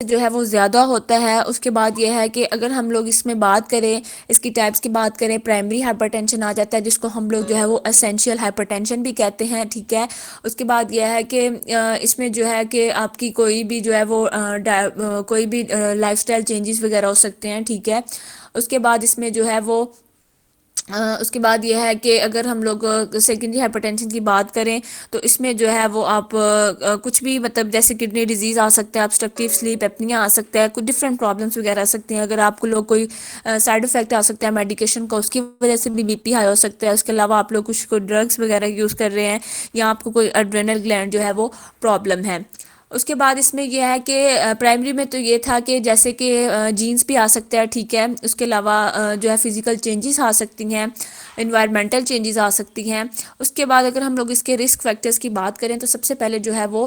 जो है वो ज़्यादा होता है। उसके बाद ये है कि अगर हम लोग इसमें बात करें, इसकी टाइप्स की बात करें, प्राइमरी हाइपरटेंशन आ जाता है जिसको हम लोग जो है वो एसेंशियल हाइपरटेंशन भी कहते हैं, ठीक है। उसके बाद यह है कि इसमें जो है कि आपकी कोई भी जो है वो कोई भी लाइफस्टाइल चेंजेस वगैरह हो सकते हैं, ठीक है। उसके बाद इसमें जो है वो उसके बाद यह है कि अगर हम लोग सेकेंडरी हाइपरटेंशन की बात करें तो इसमें जो है वो आप कुछ भी मतलब जैसे किडनी डिजीज़ आ सकता है, ऑब्स्ट्रक्टिव स्लीप एपनिया आ सकता है, कुछ डिफरेंट प्रॉब्लम्स वगैरह आ सकते हैं। अगर आपको लोग कोई साइड इफेक्ट आ सकता है मेडिकेशन का, उसकी वजह से भी बीपी हाई हो सकता है। उसके अलावा आप लोग कुछ कोई ड्रग्स वगैरह यूज़ कर रहे हैं या आपको कोई एड्रेनल ग्लैंड जो है वो प्रॉब्लम है। उसके बाद इसमें यह है कि प्राइमरी में तो ये था कि जैसे कि जीन्स भी आ सकता है, ठीक है। उसके अलावा जो है फिजिकल चेंजेस आ सकती हैं, इन्वायरमेंटल चेंजेस आ सकती हैं। उसके बाद अगर हम लोग इसके रिस्क फैक्टर्स की बात करें तो सबसे पहले जो है वो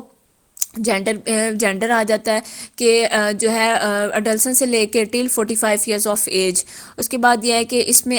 जेंडर आ जाता है कि जो है अडल्सन से लेके टिल 45 ईयर्स ऑफ एज। उसके बाद यह है कि इसमें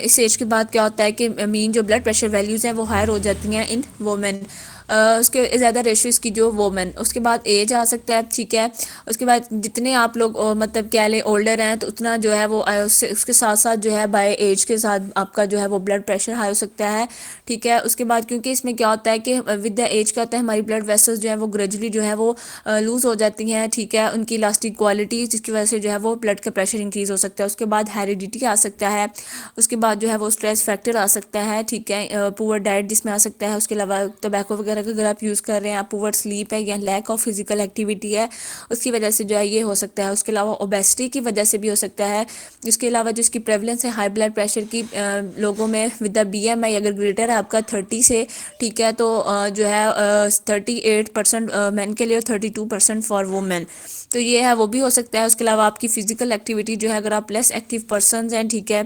इस एज के बाद क्या होता है कि मीन जो ब्लड प्रेशर वैल्यूज़ हैं वो हायर हो जाती हैं इन वोमेन। उसके ज़्यादा रेशो इसकी जो वोमेन। उसके बाद एज आ सकता है, ठीक है। उसके बाद जितने आप लोग मतलब क्या लें ओल्डर हैं तो उतना जो है वो उससे उसके साथ साथ जो है बाय एज के साथ आपका जो है वो ब्लड प्रेशर हाई हो सकता है, ठीक है। उसके बाद क्योंकि इसमें क्या होता है कि विद द एज क्या होता है हमारी ब्लड वेसल्स जो है वो ग्रेजुअली जो है वो लूज़ हो जाती हैं, ठीक है। उनकी इलास्टिक क्वालिटी जिसकी वजह से जो है वो ब्लड का प्रेशर इंक्रीज हो सकता है। उसके बाद हेरिडिटी आ सकता है। उसके बाद जो है वो स्ट्रेस फैक्टर आ सकता है, ठीक है। पुअर डाइट जिसमें आ सकता है। उसके अलावा टोबैको वगैरह का अगर आप यूज़ कर रहे हैं, आप पुअर स्लीप है या लैक ऑफ फिजिकल एक्टिविटी है, उसकी वजह से जो है ये हो सकता है। उसके अलावा ओबेसिटी की वजह से भी हो सकता है। इसके अलावा जो इसकी प्रेवलेंस है हाई ब्लड प्रेशर की लोगों में विद द BMI अगर ग्रेटर है आपका 30 से, ठीक है, तो जो है 38% मैन के लिए और 32% फॉर वुमेन, तो ये है वो भी हो सकता है। उसके अलावा आपकी फिजिकल एक्टिविटी जो है अगर आप लेस एक्टिव पर्सन हैं, ठीक है,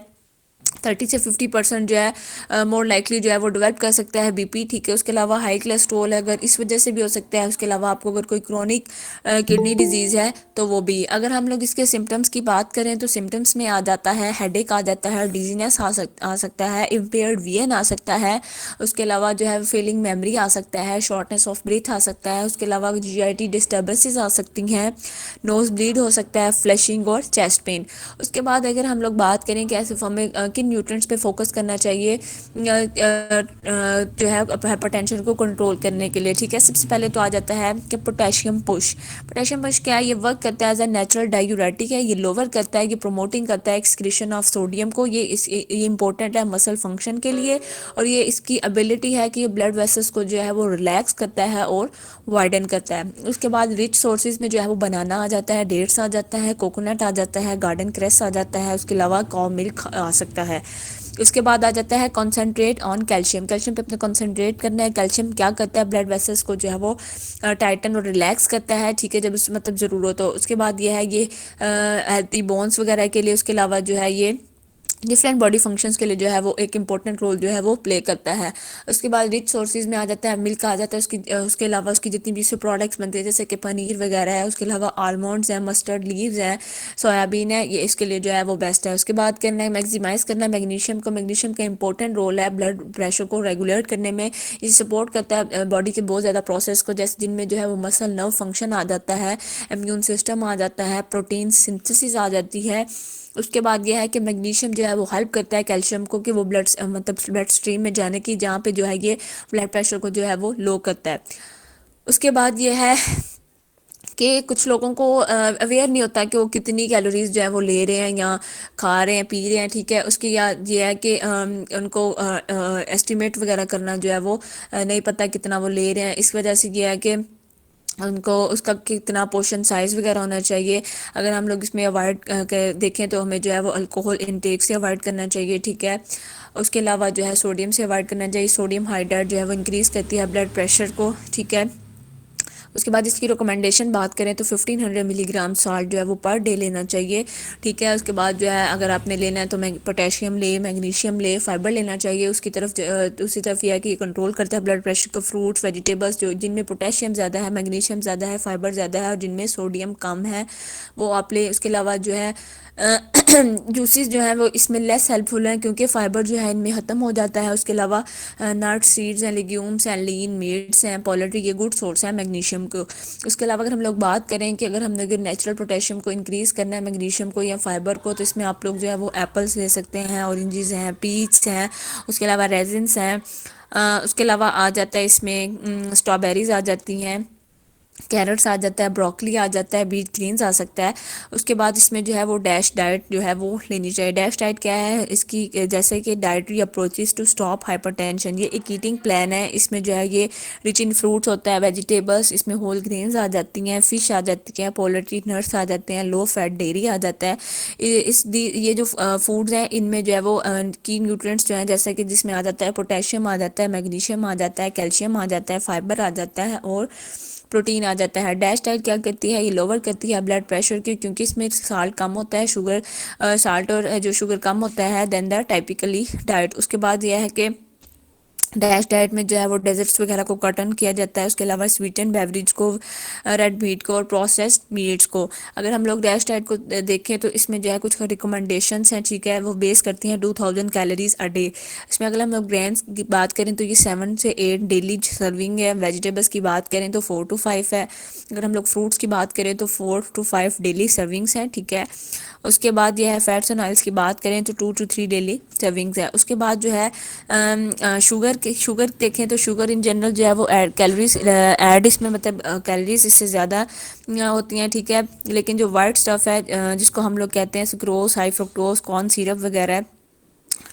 30 से 50% जो है मोर लाइकली जो है वो डेवलप कर सकता है बीपी, ठीक है। उसके अलावा हाई कोलेस्ट्रॉल है अगर इस वजह से भी हो सकता है। उसके अलावा आपको अगर कोई क्रोनिक किडनी डिजीज़ है तो वो भी। अगर हम लोग इसके सिम्टम्स की बात करें तो सिम्टम्स में आ जाता है हेडेक आ जाता है, डिजीनेस आ सकता है, इम्पेयर्ड विजन आ सकता है। उसके अलावा जो है फेलिंग मेमोरी आ सकता है, शॉर्टनेस ऑफ ब्रीथ आ सकता है। उसके अलावा GIT डिस्टर्बेंसेस आ सकती हैं, नोज ब्लीड हो सकता है, फ्लशिंग और चेस्ट पेन। उसके बाद अगर हम लोग बात करें कि ऐसे फॉर्म में किन न्यूट्रिएंट्स पे फोकस करना चाहिए जो है हाइपरटेंशन को कंट्रोल करने के लिए, ठीक है। सबसे पहले तो आ जाता है कि पोटेशियम पुश। पोटेशियम पुश क्या है, ये वर्क करता है एज अ नेचुरल डायूरेटिक है, ये लोअर करता है, ये प्रोमोटिंग करता है एक्सक्रीशन ऑफ सोडियम को। ये इंपॉर्टेंट है मसल फंक्शन के लिए और ये इसकी एबिलिटी है कि ये ब्लड वेसल्स को जो है वो रिलैक्स करता है और वाइडन करता है। उसके बाद रिच सोर्सेज में जो है वो बनाना आ जाता है, डेट्स आ जाता है, कोकोनट आ जाता है, गार्डन क्रेस आ जाता है। उसके अलावा काउ मिल्क आ सकता है। उसके बाद आ जाता है कॉन्सेंट्रेट ऑन कैल्शियम। कैल्शियम पे अपने कॉन्सेंट्रेट करना है। कैल्शियम क्या करता है, ब्लड वेसल्स को जो है वो टाइटन और रिलैक्स करता है, ठीक है, जब उस मतलब ज़रूरत हो। उसके बाद ये है ये हेल्थी बोन्स वगैरह के लिए। उसके अलावा जो है ये डिफरेंट बॉडी फंक्शंस के लिए जो है वो एक इंपॉर्टेंट रोल जो है वो प्ले करता है। उसके बाद रिच सोर्सेज में आ जाता है मिल्क आ जाता है, उसके अलावा उसकी जितनी भी इससे प्रोडक्ट्स बनते हैं जैसे कि पनीर वगैरह है। उसके अलावा आलमंड्स हैं, मस्टर्ड लीव्स हैं, सोयाबीन है, ये इसके लिए जो है वो बेस्ट है। उसके बाद करना है मैक्सिमाइज करना है मैग्नीशियम को। मैग्नीशियम का इंपॉर्टेंट रोल है ब्लड प्रेशर को रेगुलेट करने में। ये सपोर्ट करता है बॉडी के बहुत ज़्यादा प्रोसेस को, जैसे जिनमें जो है वो मसल नर्व फंक्शन आ जाता है, इम्यून सिस्टम आ जाता है, प्रोटीन सिंथेसिस आ जाती है। उसके बाद यह है कि मैग्नीशियम जो है वो हेल्प करता है कैल्शियम को कि वो मतलब ब्लड स्ट्रीम में जाने की, जहाँ पे जो है ये ब्लड प्रेशर को जो है वो लो करता है। उसके बाद ये है कि कुछ लोगों को अवेयर नहीं होता कि वो कितनी कैलोरीज जो है वो ले रहे हैं या खा रहे हैं पी रहे हैं, ठीक है। उसकी याद ये है कि उनको एस्टिमेट वगैरह करना जो है वो नहीं पता कितना वो ले रहे हैं। इस वजह से ये है कि उनको उसका कितना पोर्शन साइज वगैरह होना चाहिए। अगर हम लोग इसमें अवॉइड देखें तो हमें जो है वो अल्कोहल इनटेक से अवॉइड करना चाहिए, ठीक है। उसके अलावा जो है सोडियम से अवॉइड करना चाहिए। सोडियम हाइड्रेट जो है वो इंक्रीज़ करती है ब्लड प्रेशर को, ठीक है। उसके बाद इसकी रिकमेंडेशन बात करें तो 1500 मिलीग्राम साल्ट जो है वो पर डे लेना चाहिए, ठीक है। उसके बाद जो है अगर आपने लेना है तो पोटेशियम ले, मैग्नीशियम ले, फाइबर लेना चाहिए। उसकी तरफ दूसरी तरफ यह है कि कंट्रोल करता है ब्लड प्रेशर को फ्रूट्स वेजिटेबल्स जो जिनमें पोटेशियम ज़्यादा है, मैग्नीशियम ज़्यादा है, फाइबर ज़्यादा है और जिनमें सोडियम कम है वो आप ले। उसके अलावा जो है जूसेस जो है वो इसमें लेस हेल्पफुल हैं क्योंकि फाइबर जो है इनमें ख़त्म हो जाता है। उसके अलावा नट्स सीड्स हैं, लेग्यूम्स हैं, लीन मीट्स हैं, पोल्ट्री, ये गुड सोर्स है मैग्नीशियम मैग्नीशियम को। उसके अलावा अगर हम लोग बात करें कि अगर हमने अगर नेचुरल पोटेशियम को इंक्रीज़ करना है, मैग्नीशियम को या फाइबर को, तो इसमें आप लोग जो है वो एप्पल्स ले सकते हैं, ऑरेंजेस हैं, पीच हैं, उसके अलावा रेजिन्स हैं। उसके अलावा आ जाता है इसमें स्ट्रॉबेरीज आ जाती हैं, कैरेट्स आ जाता है, ब्रोकली आ जाता है, बीट ग्रीन्स आ सकता है। उसके बाद इसमें जो है वो डैश डाइट जो है वो लेनी चाहिए। डैश डाइट क्या है इसकी, जैसे कि dietary approaches to stop hypertension, ये एक ईटिंग प्लान है। इसमें जो है ये रिच इन फ्रूट्स होता है, वेजिटेबल्स, इसमें होल ग्रेन्स आ जाती हैं, फिश आ जाती हैं, पोल्ट्री, नट्स आ जाते हैं, लो फैट डेयरी आ जाता है। ये जो फूड्स हैं इनमें जो है वो की न्यूट्रिएंट्स जो हैं, जैसे कि जिसमें आ जाता है पोटेशियम आ जाता है, मैग्नीशियम आ जाता है, कैल्शियम आ जाता है, फाइबर आ जाता है और प्रोटीन आ जाता है। डैश डाइट क्या करती है, ये लोअर करती है ब्लड प्रेशर की, क्योंकि इसमें साल्ट कम होता है, शुगर साल्ट और जो शुगर कम होता है देन द टाइपिकली डाइट। उसके बाद यह है कि डैश डाइट में जो है वो डेजर्ट्स वगैरह को कटन किया जाता है। उसके अलावा स्वीटेन बेवरेज को, रेड मीट को और प्रोसेस्ड मीट्स को। अगर हम लोग डैश डाइट को देखें तो इसमें जो है कुछ रिकमेंडेशंस हैं, ठीक है, वो बेस करती हैं 2000 कैलोरीज अ डे। इसमें अगर हम लोग ग्रेन्स की बात करें तो ये 7 से 8 डेली सर्विंग है। वेजिटेबल्स की बात करें तो 4 to 5 है। अगर हम लोग फ्रूट्स की बात करें तो 4 to 5 डेली सर्विंग्स हैं, ठीक है। उसके बाद यह है फैट्स एंड ऑयल्स की बात करें तो 2 to 3 डेली सर्विंग्स है। उसके बाद जो है शुगर देखें तो शुगर इन जनरल जो है वो कैलोरीज ऐड इसमें मतलब कैलोरीज इससे ज़्यादा होती हैं, ठीक है। लेकिन जो वाइट स्टफ़ है जिसको हम लोग कहते हैं sucrose, high fructose, corn syrup वगैरह,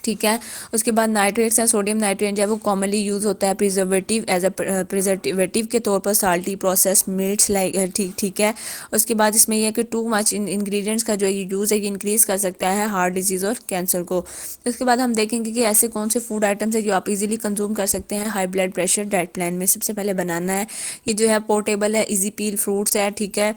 ठीक है। उसके बाद नाइट्रेट्स हैं, सोडियम नाइट्रेट जो है वो कॉमनली यूज़ होता है प्रिजर्वेटिव एज अ प्रिजर्वेटिव के तौर पर साल्टी प्रोसेस मीट्स लाइक, ठीक ठीक है। उसके बाद इसमें यह है कि टू मच इंग्रेडिएंट्स का जो ये यूज़ है ये इंक्रीज़ कर सकता है हार्ट डिजीज़ और कैंसर को। उसके बाद हम देखेंगे कि ऐसे कौन से फूड आइटम्स है जो आप इजीली कंज्यूम कर सकते हैं high blood pressure diet plan में। सबसे पहले बनाना है, ये जो है पोर्टेबल है, इजी पील फ्रूट्स है, ठीक है।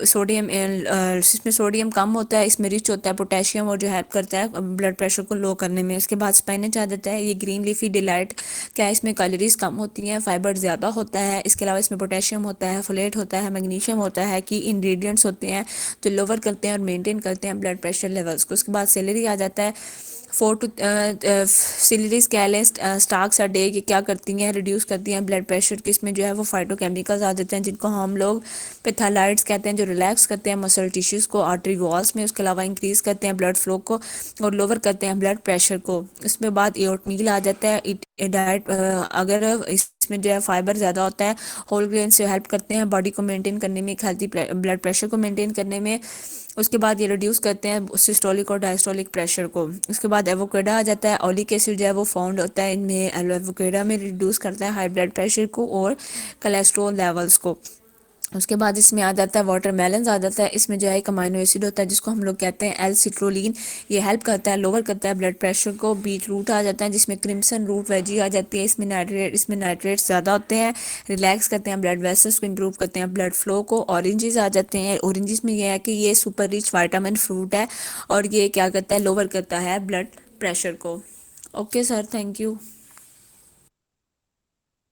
सोडियम इसमें सोडियम कम होता है, इसमें रिच होता है पोटेशियम और जो हेल्प करता है ब्लड प्रेशर को लो करने में। उसके बाद स्पिनच आ जाता है, ये ग्रीन लीफी डिलाइट क्या है, इसमें कैलोरीज कम होती हैं, फाइबर ज़्यादा होता है। इसके अलावा इसमें पोटेशियम होता है, फोलेट होता है, मैग्नीशियम होता है, की इंग्रेडिएंट्स होते हैं जो लोअर करते हैं और मेंटेन करते हैं ब्लड प्रेशर लेवल्स को। उसके बाद सेलेरी आ जाता है, 4 to सिलरीज कैलेस्ट स्टार्क्स अ डे की क्या करती हैं, रिड्यूस करती हैं ब्लड प्रेशर की। इसमें जो है वो फाइटोकेमिकल्स आ जाते हैं जिनको हम लोग पेथालाइट्स कहते हैं, जो रिलैक्स करते हैं मसल टिश्यूज़ को, आर्टरी वॉल्स में। उसके अलावा इंक्रीज़ करते हैं ब्लड फ्लो को और लोअर करते हैं ब्लड प्रेशर को। इसमें बाद ओट मील आ जाता है, डाइट अगर इसमें जो है फाइबर ज़्यादा होता है, होल ग्रेन से हेल्प करते हैं बॉडी को मेंटेन करने में, एक हेल्थी ब्लड प्रेशर को मेंटेन करने में। उसके बाद ये रिड्यूस करते हैं सिस्टोलिक और डायस्टोलिक प्रेशर को। उसके बाद एवोकेडो आ जाता है, ओलिक एसिड जो है वो फाउंड होता है इनमें, एवोकेडो में रिड्यूस करता है हाई ब्लड प्रेशर को और कोलेस्ट्रॉल लेवल्स को। उसके बाद इसमें आ जाता है वाटरमेलन आ जाता है, इसमें जो है एक अमाइनो एसिड होता है जिसको हम लोग कहते हैं एल सिट्रोलिन, ये हेल्प करता है लोअर करता है ब्लड प्रेशर को। बीट रूट आ जाता है जिसमें क्रिम्सन रूट वेजी आ जाती है, इसमें नाइट्रेट्स ज़्यादा होते हैं, रिलैक्स करते हैं ब्लड वेसल्स को, इंप्रूव करते हैं ब्लड फ्लो को। ऑरेंजेस आ जाते हैं, ऑरेंजेस में यह है कि ये सुपर रिच वाइटामिन फ्रूट है और ये क्या करता है, लोअर करता है ब्लड प्रेशर को। Okay sir, thank you.